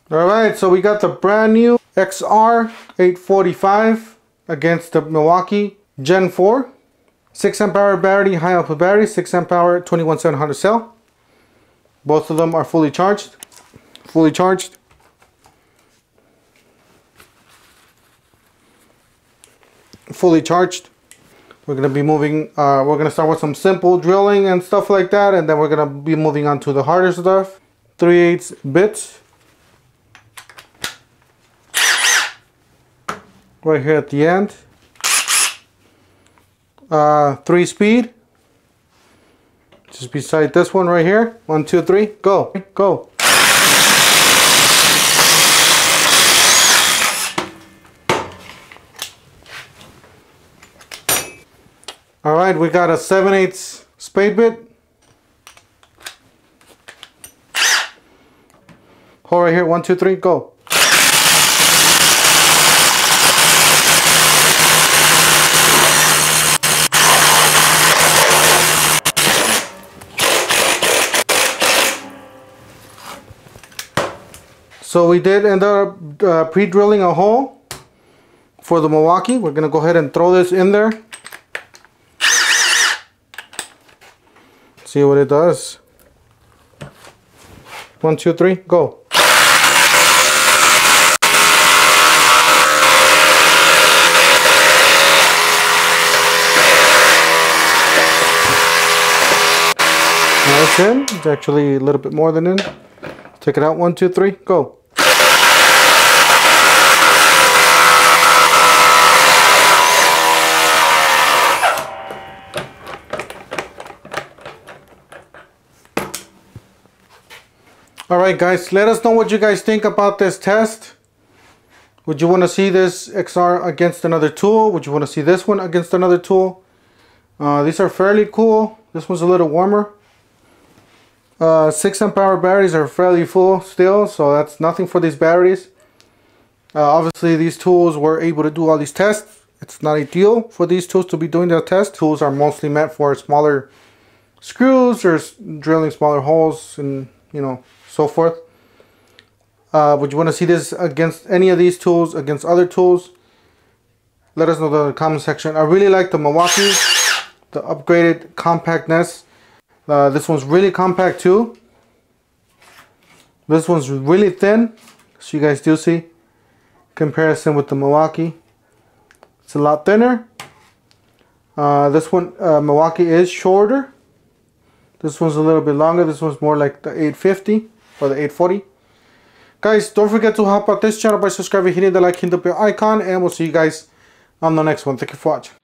Alright, so we got the brand new XR845 against the Milwaukee Gen 4. 6 amp hour battery, high output battery, 6 amp hour, 21700 cell. Both of them are fully charged. Fully charged. Fully charged. We're going to be moving, we're going to start with some simple drilling and stuff like that, and then we're going to be moving on to the harder stuff. 3/8 bits. Right here at the end. 3 speed. Just beside this one right here. 1, 2, 3, go, go. Alright, we got a 7/8 spade bit. Hold right here, 1, 2, 3, go. So we did end up pre-drilling a hole for the Milwaukee. We're going to go ahead and throw this in there. See what it does. 1, 2, 3, go. Now it's in. It's actually a little bit more than in. Take it out. 1, 2, 3, go. Alright guys, let us know what you guys think about this test. Would you want to see this XR against another tool? Would you want to see this one against another tool? These are fairly cool. This one's a little warmer. 6 amp hour batteries are fairly full still, so that's nothing for these batteries. Obviously these tools were able to do all these tests. It's not ideal for these tools to be doing their tests. Tools are mostly meant for smaller screws or drilling smaller holes and, you know, so forth. Would you want to see this against any of these tools, against other tools? Let us know in the comment section. I really like the Milwaukee, the upgraded compactness. This one's really compact too. This one's really thin, so you guys do see comparison with the Milwaukee. It's a lot thinner. This one, Milwaukee, is shorter. This one's a little bit longer. This one's more like the 850 or the 840. Guys, don't forget to help out this channel by subscribing, hitting the like, hitting the bell icon, and we'll see you guys on the next one. Thank you for watching.